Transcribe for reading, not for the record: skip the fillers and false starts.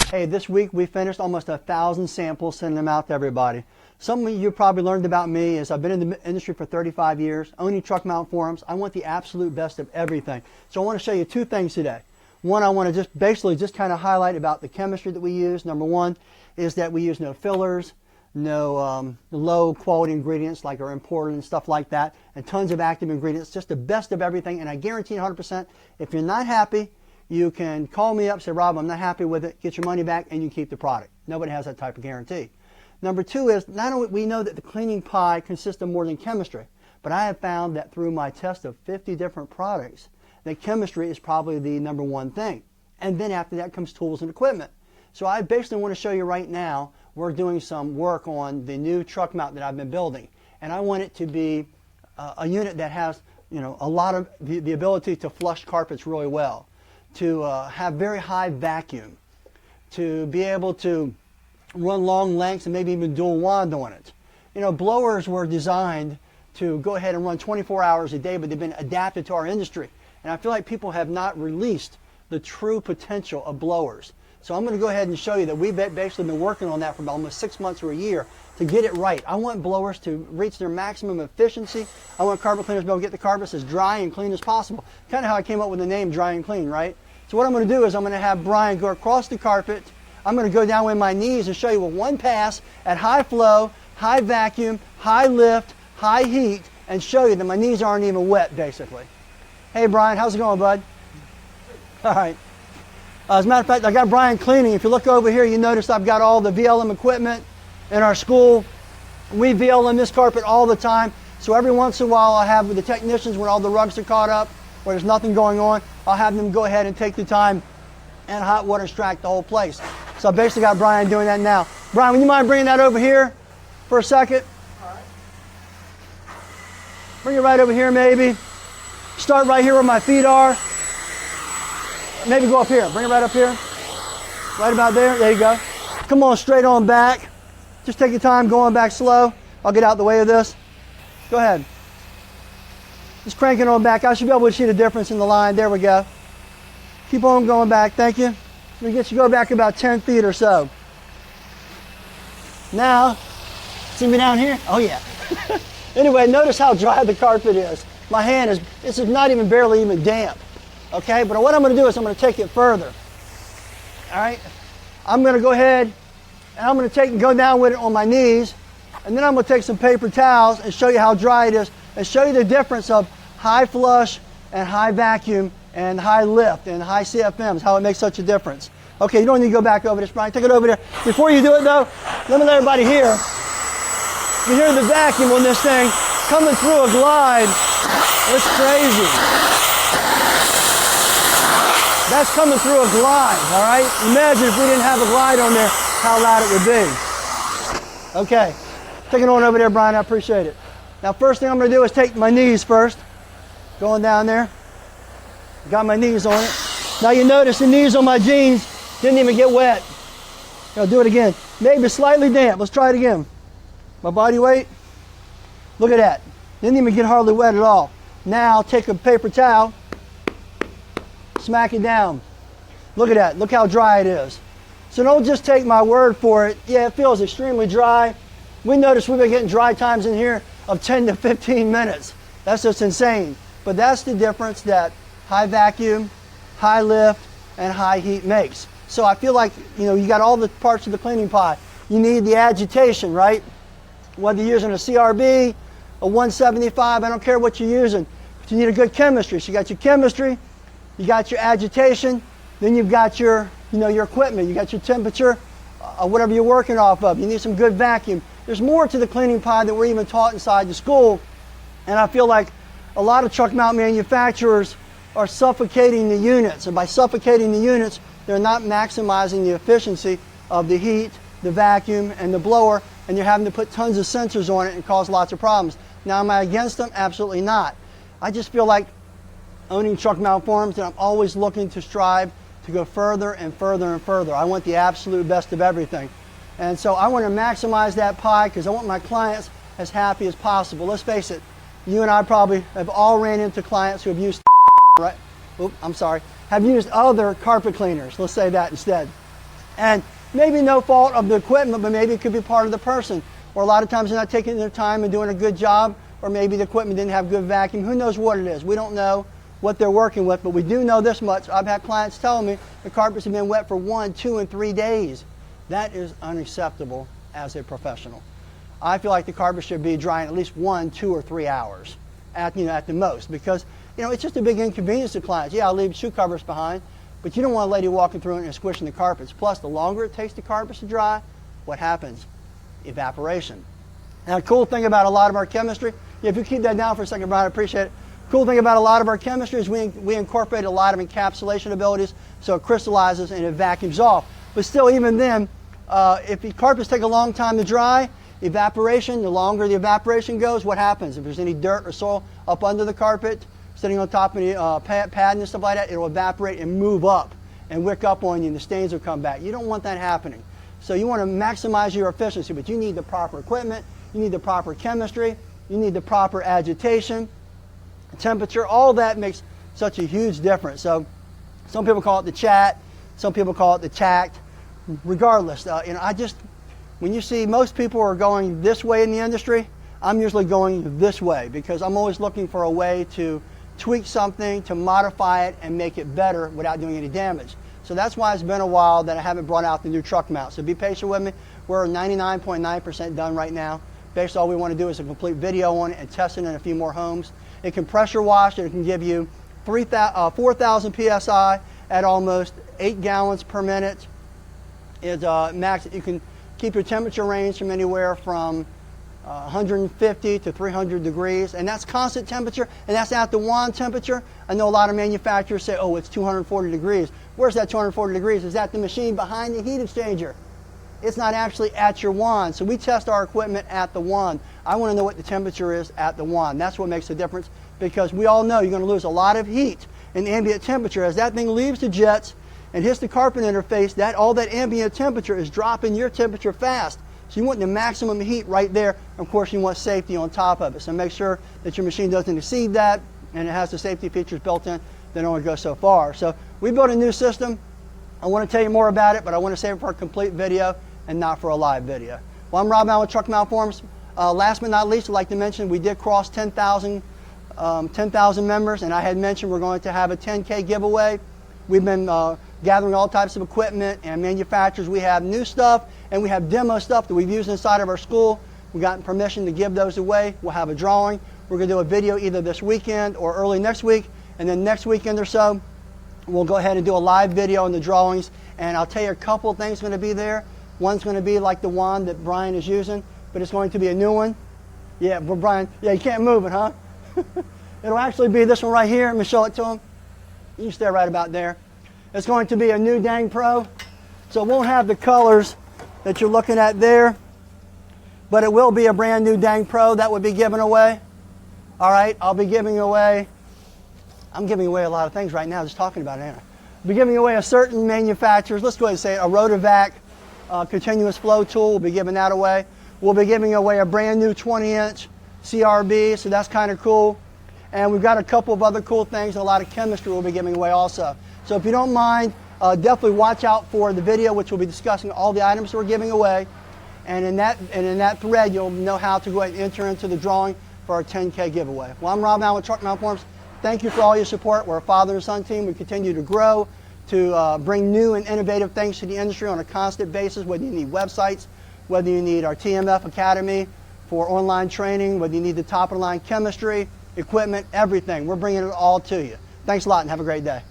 Hey, this week we finished almost 1,000 samples, sending them out to everybody. Some of you probably learned about me is I've been in the industry for 35 years, owning truck mount forums. I want the absolute best of everything. So I want to show you two things today. One, I want to just kind of highlight about the chemistry that we use. Number one is that we use no fillers, no low quality ingredients like are imported and stuff like that, and tons of active ingredients, just the best of everything. And I guarantee 100%, if you're not happy, you can call me up, say, Rob, I'm not happy with it, get your money back, and you keep the product. Nobody has that type of guarantee. Number two is, not only we know that the cleaning pie consists of more than chemistry, but I have found that through my test of 50 different products, that chemistry is probably the number one thing. And then after that comes tools and equipment. So I basically want to show you right now, we're doing some work on the new truck mount that I've been building. And I want it to be a unit that has, a lot of the ability to flush carpets really well, to have very high vacuum, to be able to run long lengths and maybe even dual wand on it. Blowers were designed to go ahead and run 24 hours a day, but they've been adapted to our industry. And I feel like people have not released the true potential of blowers. So I'm going to go ahead and show you that we've basically been working on that for almost 6 months or a year to get it right. I want blowers to reach their maximum efficiency. I want carpet cleaners to be able to get the carpets as dry and clean as possible. Kind of how I came up with the name Dry and Clean, right? So what I'm going to do is I'm going to have Brian go across the carpet. I'm going to go down with my knees and show you with one pass at high flow, high vacuum, high lift, high heat, and show you that my knees aren't even wet, basically. Hey, Brian, how's it going, bud? All right. As a matter of fact, I got Brian cleaning. If you look over here, you notice I've got all the VLM equipment in our school. We VLM this carpet all the time. So every once in a while, I'll have with the technicians, when all the rugs are caught up, where there's nothing going on, I'll have them go ahead and take the time and hot water extract the whole place. So I basically got Brian doing that now. Brian, would you mind bringing that over here for a second? All right. Bring it right over here, maybe. Start right here where my feet are. Maybe go up here. Bring it right up here. Right about there. There you go. Come on, straight on back. Just take your time going back slow. I'll get out the way of this. Go ahead. Just crank it on back. I should be able to see the difference in the line. There we go. Keep on going back. Thank you. We get you go back about 10 feet or so. Now, see me down here? Oh yeah. Anyway, notice how dry the carpet is. My hand is, this is not even barely even damp. Okay, but what I'm going to do is I'm going to take it further. All right, I'm going to go ahead and I'm going to go down with it on my knees, and then I'm going to take some paper towels and show you how dry it is, and show you the difference of high flush and high vacuum and high lift and high CFMs, how it makes such a difference. Okay, you don't need to go back over this, Brian. Take it over there. Before you do it though, let me let everybody hear. You hear the vacuum on this thing coming through a glide. It's crazy. That's coming through a glide, all right? Imagine if we didn't have a glide on there, how loud it would be. Okay, take it on over there, Brian, I appreciate it. Now, first thing I'm gonna do is take my knees first. Going down there. Got my knees on it. Now you notice the knees on my jeans didn't even get wet. I'll do it again. Maybe slightly damp, let's try it again. My body weight, look at that. Didn't even get hardly wet at all. Now take a paper towel, smack it down. Look at that, look how dry it is. So don't just take my word for it. Yeah, it feels extremely dry. We notice we've been getting dry times in here of 10 to 15 minutes. That's just insane. But that's the difference that high vacuum, high lift, and high heat makes. So I feel like, you got all the parts of the cleaning pie. You need the agitation, right? Whether you're using a CRB, a 175, I don't care what you're using, but you need a good chemistry. So you got your chemistry, you got your agitation, then you've got your, your equipment, you got your temperature, whatever you're working off of. You need some good vacuum. There's more to the cleaning pie that we're even taught inside the school, and I feel like a lot of truck mount manufacturers are suffocating the units, and by suffocating the units, they're not maximizing the efficiency of the heat, the vacuum, and the blower, and you're having to put tons of sensors on it and cause lots of problems. Now, am I against them? Absolutely not. I just feel like owning truck mount forums that I'm always looking to strive to go further and further and further. I want the absolute best of everything. And so I want to maximize that pie because I want my clients as happy as possible. Let's face it, you and I probably have all ran into clients who have used, right? Oops, I'm sorry, have used other carpet cleaners. Let's say that instead. And maybe no fault of the equipment, but maybe it could be part of the person. Or a lot of times they're not taking their time and doing a good job, or maybe the equipment didn't have good vacuum. Who knows what it is? We don't know what they're working with, but we do know this much. I've had clients tell me the carpets have been wet for 1, 2, and 3 days. That is unacceptable as a professional. I feel like the carpet should be drying at least 1, 2, or 3 hours at the most, because it's just a big inconvenience to clients. Yeah, I'll leave shoe covers behind, but you don't want a lady walking through it and squishing the carpets. Plus, the longer it takes the carpets to dry, what happens? Evaporation. Now, the cool thing about a lot of our chemistry, if you keep that down for a second, Brian, I appreciate it. Cool thing about a lot of our chemistry is we incorporate a lot of encapsulation abilities, so it crystallizes and it vacuums off. But still, even then, if the carpets take a long time to dry, evaporation, the longer the evaporation goes, what happens? If there's any dirt or soil up under the carpet, sitting on top of the pad and stuff like that, it'll evaporate and move up and wick up on you, and the stains will come back. You don't want that happening. So you want to maximize your efficiency, but you need the proper equipment, you need the proper chemistry, you need the proper agitation, temperature. All that makes such a huge difference. So some people call it the chat, some people call it the tact. Regardless, when you see most people are going this way in the industry, I'm usually going this way, because I'm always looking for a way to tweak something, to modify it and make it better without doing any damage. So that's why it's been a while that I haven't brought out the new truck mount. So be patient with me. We're 99.9% done right now. Basically, all we want to do is a complete video on it and test it in a few more homes. It can pressure wash, and it can give you 4,000 PSI at almost 8 gallons per minute. It's max. You can keep your temperature range from anywhere from 150 to 300 degrees, and that's constant temperature, and that's at the wand temperature. I know a lot of manufacturers say, oh, it's 240 degrees. Where's that 240 degrees? Is that the machine behind the heat exchanger? It's not actually at your wand. So we test our equipment at the wand. I want to know what the temperature is at the wand. That's what makes the difference, because we all know you're going to lose a lot of heat in ambient temperature. As that thing leaves the jets and hits the carpet interface, all that ambient temperature is dropping your temperature fast. So you want the maximum heat right there. Of course, you want safety on top of it. So make sure that your machine doesn't exceed that, and it has the safety features built in that only go so far. So we built a new system. I want to tell you more about it, but I want to save it for a complete video and not for a live video. Well, I'm Rob Allen with Truck Mount Forums. Last but not least, I'd like to mention we did cross 10,000 members, and I had mentioned we're going to have a 10K giveaway. We've been gathering all types of equipment and manufacturers. We have new stuff, and we have demo stuff that we've used inside of our school. We've gotten permission to give those away. We'll have a drawing. We're going to do a video either this weekend or early next week, and then next weekend or so, we'll go ahead and do a live video on the drawings, and I'll tell you a couple of things going to be there. One's going to be like the wand that Brian is using, but it's going to be a new one. Yeah, but Brian, yeah, you can't move it, huh? It'll actually be this one right here. Let me show it to him. You can stay right about there. It's going to be a new Dang Pro, so it won't have the colors that you're looking at there, but it will be a brand new Dang Pro that would be given away. All right, I'll be giving away, I'm giving away a lot of things right now, just talking about it, ain't I? I'll be giving away a certain manufacturer's, let's go ahead and say it, a Rotovac continuous flow tool. We'll be giving that away. We'll be giving away a brand new 20-inch CRB, so that's kind of cool. And we've got a couple of other cool things, and a lot of chemistry we'll be giving away also. So if you don't mind, definitely watch out for the video, which will be discussing all the items we're giving away. And in that thread, you'll know how to go ahead and enter into the drawing for our 10K giveaway. Well, I'm Rob Allen with Truck Mount Forums. Thank you for all your support. We're a father and son team. We continue to grow, to bring new and innovative things to the industry on a constant basis, whether you need websites, whether you need our TMF Academy for online training, whether you need the top-of-the-line chemistry, equipment, everything. We're bringing it all to you. Thanks a lot and have a great day.